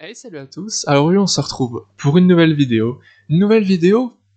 Hey, salut à tous. Alors aujourd'hui on se retrouve pour une nouvelle vidéo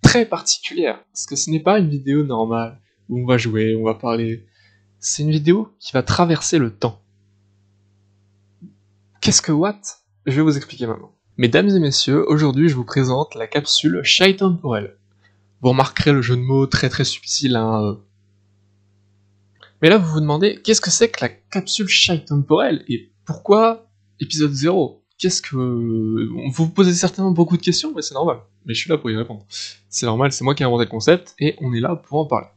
très particulière, parce que ce n'est pas une vidéo normale où on va jouer, on va parler. C'est une vidéo qui va traverser le temps. Qu'est-ce que what? Je vais vous expliquer maintenant. Mesdames et messieurs, aujourd'hui je vous présente la capsule Chai temporelle. Vous remarquerez le jeu de mots très subtil, hein. Mais là vous vous demandez, qu'est-ce que c'est que la capsule Chai temporelle et pourquoi épisode 0? Qu'est-ce que... Vous vous posez certainement beaucoup de questions, mais c'est normal. Mais je suis là pour y répondre. C'est normal, c'est moi qui ai inventé le concept, et on est là pour en parler.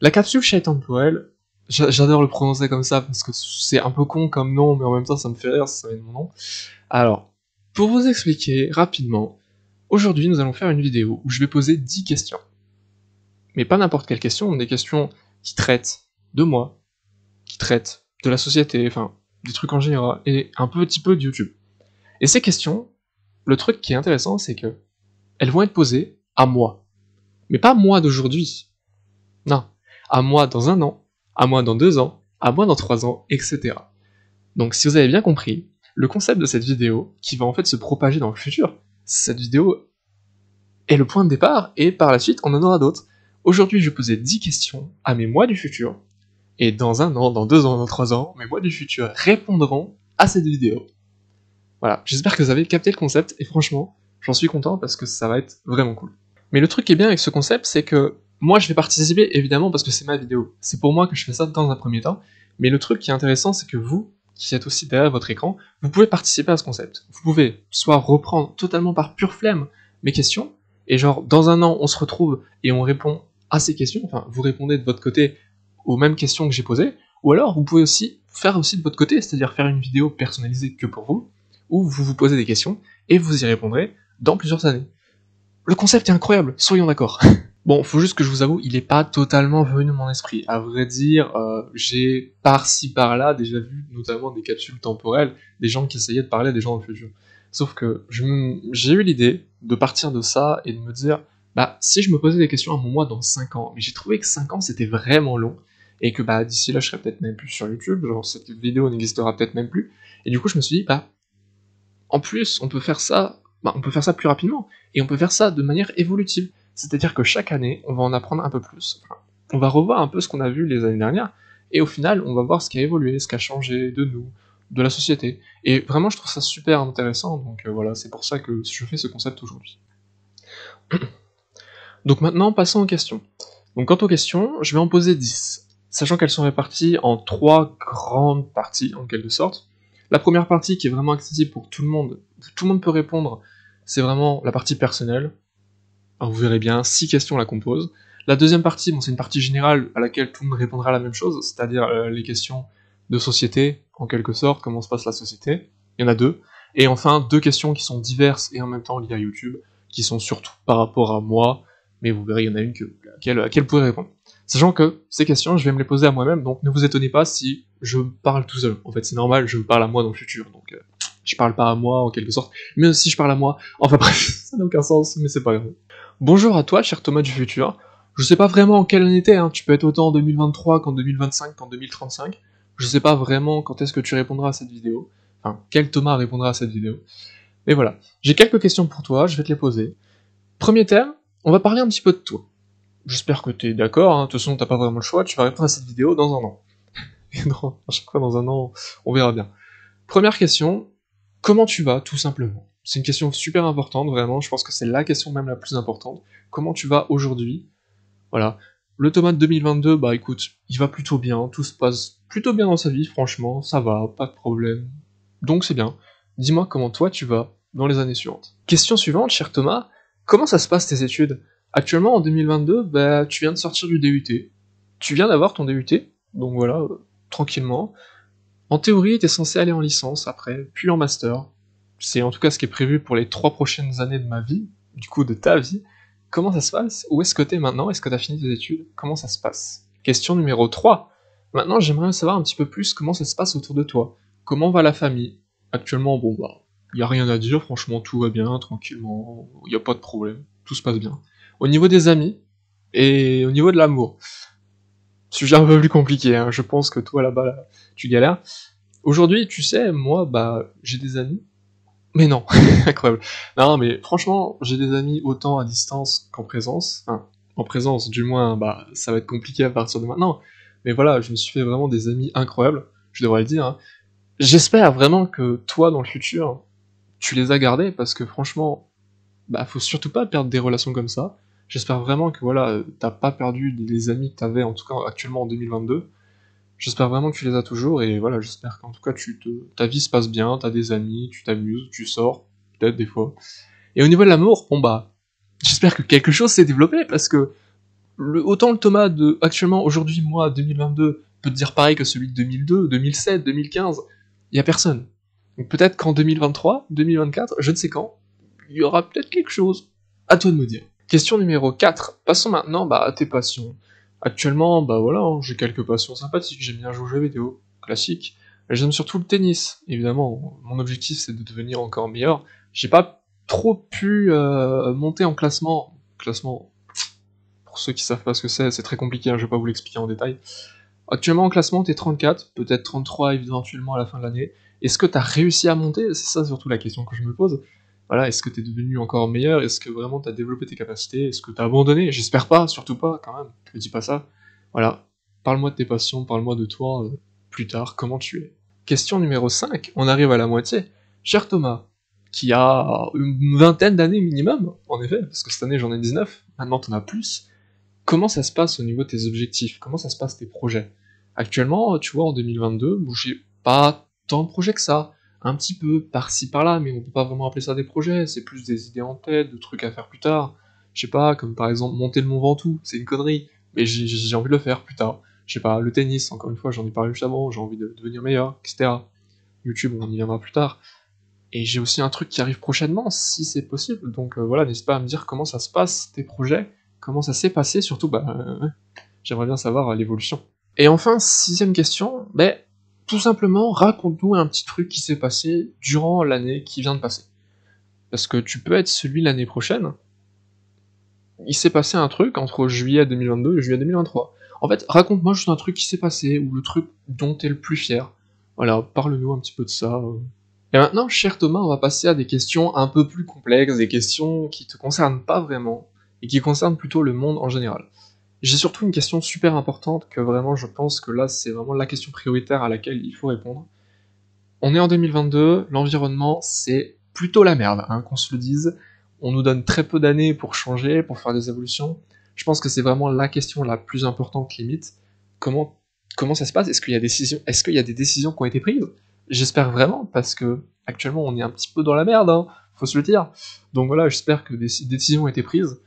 La capsule Chai temporelle, j'adore le prononcer comme ça, parce que c'est un peu con comme nom, mais en même temps ça me fait rire, ça vient de mon nom. Alors, pour vous expliquer rapidement, aujourd'hui nous allons faire une vidéo où je vais poser 10 questions. Mais pas n'importe quelle question, des questions qui traitent de moi, qui traitent de la société, enfin, des trucs en général, et un petit peu de YouTube. Et ces questions, le truc qui est intéressant, c'est que elles vont être posées à moi. Mais pas moi d'aujourd'hui. Non. À moi dans 1 an, à moi dans 2 ans, à moi dans 3 ans, etc. Donc si vous avez bien compris, le concept de cette vidéo, qui va en fait se propager dans le futur, cette vidéo est le point de départ, et par la suite, on en aura d'autres. Aujourd'hui, je vais poser 10 questions à mes moi du futur, et dans 1 an, dans 2 ans, dans 3 ans, mes moi du futur répondront à cette vidéo. Voilà, j'espère que vous avez capté le concept, et franchement, j'en suis content parce que ça va être vraiment cool. Mais le truc qui est bien avec ce concept, c'est que moi je vais participer évidemment parce que c'est ma vidéo. C'est pour moi que je fais ça dans un premier temps, mais le truc qui est intéressant, c'est que vous, qui êtes aussi derrière votre écran, vous pouvez participer à ce concept. Vous pouvez soit reprendre totalement par pure flemme mes questions, et genre dans 1 an on se retrouve et on répond à ces questions, enfin vous répondez de votre côté aux mêmes questions que j'ai posées, ou alors vous pouvez aussi faire aussi de votre côté, c'est-à-dire faire une vidéo personnalisée que pour vous, où vous vous posez des questions, et vous y répondrez dans plusieurs années. Le concept est incroyable, soyons d'accord. Bon, faut juste que je vous avoue, il est pas totalement venu de mon esprit. À vrai dire, j'ai par-ci par-là déjà vu notamment des capsules temporelles, des gens qui essayaient de parler à des gens dans le futur. Sauf que j'ai eu l'idée de partir de ça et de me dire, bah si je me posais des questions à mon moi dans 5 ans, mais j'ai trouvé que 5 ans c'était vraiment long, et que bah d'ici là je serais peut-être même plus sur YouTube, genre cette vidéo n'existera peut-être même plus, et du coup je me suis dit, bah en plus, on peut faire ça plus rapidement, et on peut faire ça de manière évolutive. C'est-à-dire que chaque année, on va en apprendre un peu plus. Enfin, on va revoir un peu ce qu'on a vu les années dernières, et au final, on va voir ce qui a évolué, ce qui a changé de nous, de la société. Et vraiment, je trouve ça super intéressant, donc voilà, c'est pour ça que je fais ce concept aujourd'hui. Donc maintenant, passons aux questions. Donc quant aux questions, je vais en poser 10, sachant qu'elles sont réparties en 3 grandes parties, en quelque sorte. La première partie qui est vraiment accessible pour tout le monde peut répondre, c'est vraiment la partie personnelle. Alors vous verrez bien, 6 questions la composent. La deuxième partie, bon, c'est une partie générale à laquelle tout le monde répondra la même chose, c'est-à-dire les questions de société, en quelque sorte, comment se passe la société. Il y en a 2. Et enfin, 2 questions qui sont diverses et en même temps liées à YouTube, qui sont surtout par rapport à moi, mais vous verrez, il y en a une à laquelle vous pourrez répondre. Sachant que ces questions, je vais me les poser à moi-même, donc ne vous étonnez pas si je parle tout seul. En fait, c'est normal, je me parle à moi dans le futur, donc je parle pas à moi en quelque sorte, mais aussi je parle à moi. Enfin bref, ça n'a aucun sens, mais c'est pas grave. Bonjour à toi, cher Thomas du futur. Je sais pas vraiment en quelle année t'es, hein. Tu peux être autant en 2023 qu'en 2025 qu'en 2035. Je sais pas vraiment quand est-ce que tu répondras à cette vidéo. Enfin, quel Thomas répondra à cette vidéo. Mais voilà, j'ai quelques questions pour toi, je vais te les poser. Premier thème, on va parler un petit peu de toi. J'espère que t'es d'accord, hein. De toute façon t'as pas vraiment le choix, tu vas répondre à cette vidéo dans 1 an. Et non, à chaque fois dans 1 an, on verra bien. Première question, comment tu vas, tout simplement? C'est une question super importante, vraiment, je pense que c'est la question même la plus importante. Comment tu vas aujourd'hui? Voilà. Le Thomas de 2022, bah écoute, il va plutôt bien, tout se passe plutôt bien dans sa vie, franchement, ça va, pas de problème. Donc c'est bien. Dis-moi comment toi tu vas dans les années suivantes. Question suivante, cher Thomas, comment ça se passe tes études? Actuellement, en 2022, bah tu viens de sortir du DUT. Tu viens d'avoir ton DUT, donc voilà, tranquillement. En théorie, t'es censé aller en licence après, puis en master. C'est en tout cas ce qui est prévu pour les 3 prochaines années de ma vie, du coup de ta vie. Comment ça se passe? Où est-ce que t'es maintenant? Est-ce que t'as fini tes études? Comment ça se passe? Question numéro 3. Maintenant, j'aimerais savoir un petit peu plus comment ça se passe autour de toi. Comment va la famille? Actuellement, bon bah, y a rien à dire, franchement tout va bien, tranquillement, y a pas de problème, tout se passe bien. Au niveau des amis, et au niveau de l'amour, sujet un peu plus compliqué, hein, je pense que toi là-bas, là, tu galères. Aujourd'hui, tu sais, moi, bah, j'ai des amis, Mais non, incroyable. Non, mais franchement, j'ai des amis autant à distance qu'en présence. Enfin, en présence, du moins, bah, ça va être compliqué à partir de maintenant. Mais voilà, je me suis fait vraiment des amis incroyables, je devrais le dire, hein. J'espère vraiment que toi, dans le futur, tu les as gardés, parce que franchement, bah, faut surtout pas perdre des relations comme ça. J'espère vraiment que voilà, t'as pas perdu les amis que t'avais, en tout cas actuellement en 2022. J'espère vraiment que tu les as toujours, et voilà, j'espère qu'en tout cas ta vie se passe bien, t'as des amis, tu t'amuses, tu sors, peut-être des fois. Et au niveau de l'amour, bon bah, j'espère que quelque chose s'est développé, parce que autant le Thomas de actuellement, aujourd'hui, moi, 2022, peut te dire pareil que celui de 2002, 2007, 2015, y a personne. Donc peut-être qu'en 2023, 2024, je ne sais quand, il y aura peut-être quelque chose. À toi de me dire. Question numéro 4. Passons maintenant bah, à tes passions. Actuellement, bah voilà, hein, j'ai quelques passions sympathiques. J'aime bien jouer aux jeux vidéo, classique. J'aime surtout le tennis, évidemment. Mon objectif, c'est de devenir encore meilleur. J'ai pas trop pu monter en classement. Classement, pour ceux qui savent pas ce que c'est très compliqué, hein, je vais pas vous l'expliquer en détail. Actuellement en classement, t'es 34, peut-être 33 éventuellement à la fin de l'année. Est-ce que t'as réussi à monter? C'est ça surtout la question que je me pose. Voilà, est-ce que t'es devenu encore meilleur? Est-ce que vraiment t'as développé tes capacités? Est-ce que t'as abandonné? J'espère pas, surtout pas, quand même. Ne dis pas ça. Voilà. Parle-moi de tes passions, parle-moi de toi, plus tard, comment tu es. Question numéro 5, on arrive à la moitié. Cher Thomas, qui a une vingtaine d'années minimum, en effet, parce que cette année j'en ai 19, maintenant t'en as plus. Comment ça se passe au niveau de tes objectifs? Comment ça se passe tes projets? Actuellement, tu vois, en 2022, bon, j'ai pas tant de projets que ça. Un petit peu par-ci par-là, mais on peut pas vraiment appeler ça des projets, c'est plus des idées en tête, de trucs à faire plus tard. Je sais pas, comme par exemple monter le Mont Ventoux, c'est une connerie, mais j'ai envie de le faire plus tard. Je sais pas, le tennis, encore une fois, j'en ai parlé juste avant, j'ai envie de devenir meilleur, etc. YouTube, on y viendra plus tard. Et j'ai aussi un truc qui arrive prochainement, si c'est possible, donc voilà, n'hésite pas à me dire comment ça se passe, tes projets, comment ça s'est passé, surtout, bah, j'aimerais bien savoir l'évolution. Et enfin, sixième question, ben, tout simplement, raconte-nous un petit truc qui s'est passé durant l'année qui vient de passer. Parce que tu peux être celui l'année prochaine, il s'est passé un truc entre juillet 2022 et juillet 2023. En fait, raconte-moi juste un truc qui s'est passé, ou le truc dont t'es le plus fier. Voilà, parle-nous un petit peu de ça. Et maintenant, cher Thomas, on va passer à des questions un peu plus complexes, des questions qui te concernent pas vraiment, et qui concernent plutôt le monde en général. J'ai surtout une question super importante que vraiment je pense que là c'est vraiment la question prioritaire à laquelle il faut répondre. On est en 2022, l'environnement c'est plutôt la merde, hein, qu'on se le dise. On nous donne très peu d'années pour changer, pour faire des évolutions. Je pense que c'est vraiment la question la plus importante limite. Comment, comment ça se passe? Est-ce qu'il y a des décisions qui ont été prises? J'espère vraiment, parce que actuellement on est un petit peu dans la merde, hein, faut se le dire. Donc voilà, j'espère que des décisions ont été prises.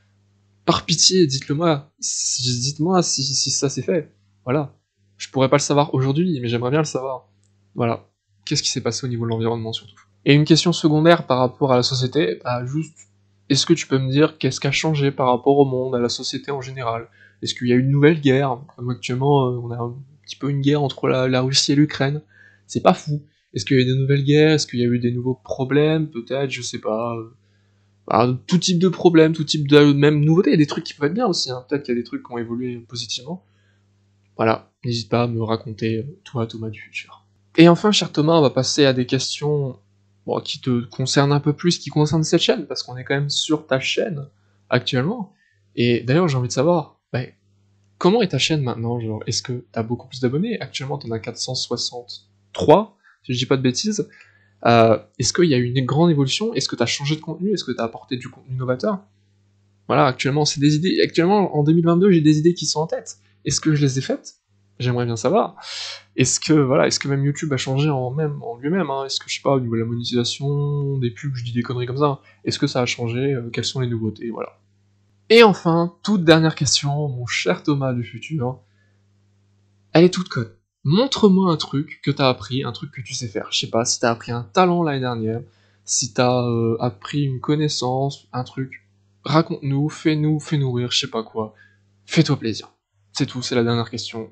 Par pitié, dites-le moi. Dites-moi si ça s'est fait. Voilà. Je pourrais pas le savoir aujourd'hui, mais j'aimerais bien le savoir. Voilà. Qu'est-ce qui s'est passé au niveau de l'environnement surtout? Et une question secondaire par rapport à la société, bah juste, est-ce que tu peux me dire qu'est-ce qui a changé par rapport au monde, à la société en général? Est-ce qu'il y a eu une nouvelle guerre? Comme actuellement, on a un petit peu une guerre entre la Russie et l'Ukraine. C'est pas fou. Est-ce qu'il y a eu des nouvelles guerres? Est-ce qu'il y a eu des nouveaux problèmes? Peut-être, je sais pas. Alors, tout type de problème, tout type de même nouveauté, il y a des trucs qui peuvent être bien aussi, hein. Peut-être qu'il y a des trucs qui ont évolué positivement. Voilà, n'hésite pas à me raconter, toi, Thomas du futur. Et enfin, cher Thomas, on va passer à des questions bon, qui te concernent un peu plus, qui concernent cette chaîne, parce qu'on est quand même sur ta chaîne actuellement. Et d'ailleurs, j'ai envie de savoir, bah, comment est ta chaîne maintenant? Genre, est-ce que t'as beaucoup plus d'abonnés? Actuellement, t'en as 463, si je dis pas de bêtises. Est-ce qu'il y a eu une grande évolution? Est-ce que tu as changé de contenu? Est-ce que tu as apporté du contenu novateur? Voilà, actuellement, c'est des idées. Actuellement, en 2022, j'ai des idées qui sont en tête. Est-ce que je les ai faites? J'aimerais bien savoir. Est-ce que même YouTube a changé en lui-même, hein? Est-ce que, je sais pas, au niveau de la monétisation, des pubs, je dis des conneries comme ça, hein. Est-ce que ça a changé? Quelles sont les nouveautés? Voilà. Et enfin, toute dernière question, mon cher Thomas du futur. Elle est toute conne. Montre-moi un truc que t'as appris, un truc que tu sais faire. Je sais pas, si t'as appris un talent l'année dernière, si t'as appris une connaissance, un truc. Raconte-nous, fais-nous rire, je sais pas quoi. Fais-toi plaisir. C'est tout, c'est la dernière question.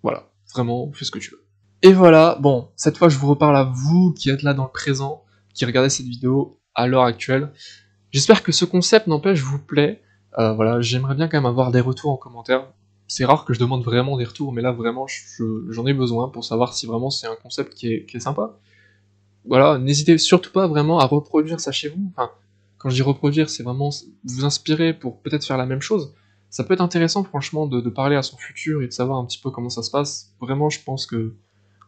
Voilà, vraiment, fais ce que tu veux. Et voilà, bon, cette fois je vous reparle à vous qui êtes là dans le présent, qui regardez cette vidéo à l'heure actuelle. J'espère que ce concept, n'empêche, vous plaît. Voilà, j'aimerais bien quand même avoir des retours en commentaire. C'est rare que je demande vraiment des retours, mais là vraiment j'en ai besoin pour savoir si vraiment c'est un concept qui est sympa. voilà, n'hésitez surtout pas vraiment à reproduire ça chez vous. Enfin, quand je dis reproduire, c'est vraiment vous inspirer pour peut-être faire la même chose. Ça peut être intéressant, franchement, de parler à son futur et de savoir un petit peu comment ça se passe. Vraiment, je pense que,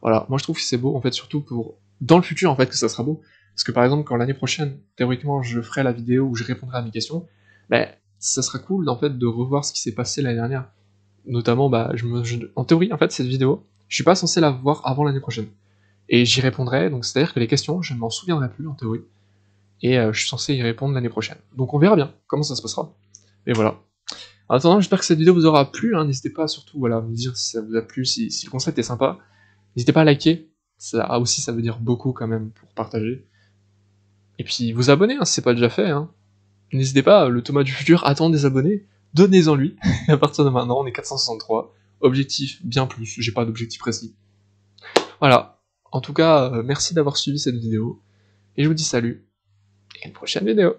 voilà, moi je trouve que c'est beau, en fait, surtout pour, dans le futur, en fait, que ça sera beau. Parce que par exemple, quand l'année prochaine, théoriquement, je ferai la vidéo où je répondrai à mes questions, ben, ça sera cool, en fait, de revoir ce qui s'est passé l'année dernière. Notamment, bah, en théorie, en fait, cette vidéo, je suis pas censé la voir avant l'année prochaine. Et j'y répondrai, donc c'est-à-dire que les questions, je ne m'en souviendrai plus, en théorie, et je suis censé y répondre l'année prochaine. Donc on verra bien comment ça se passera. Et voilà. En attendant, j'espère que cette vidéo vous aura plu, hein. N'hésitez pas surtout voilà, à me dire si ça vous a plu, si le concept est sympa. N'hésitez pas à liker, ça aussi ça veut dire beaucoup quand même pour partager. Et puis vous abonner, hein, si c'est pas déjà fait. Hein. N'hésitez pas, le Thomas du futur attend des abonnés, donnez-en lui. À partir de maintenant, on est 463. Objectif bien plus, j'ai pas d'objectif précis. Voilà. En tout cas, merci d'avoir suivi cette vidéo. Et je vous dis salut, et à une prochaine vidéo.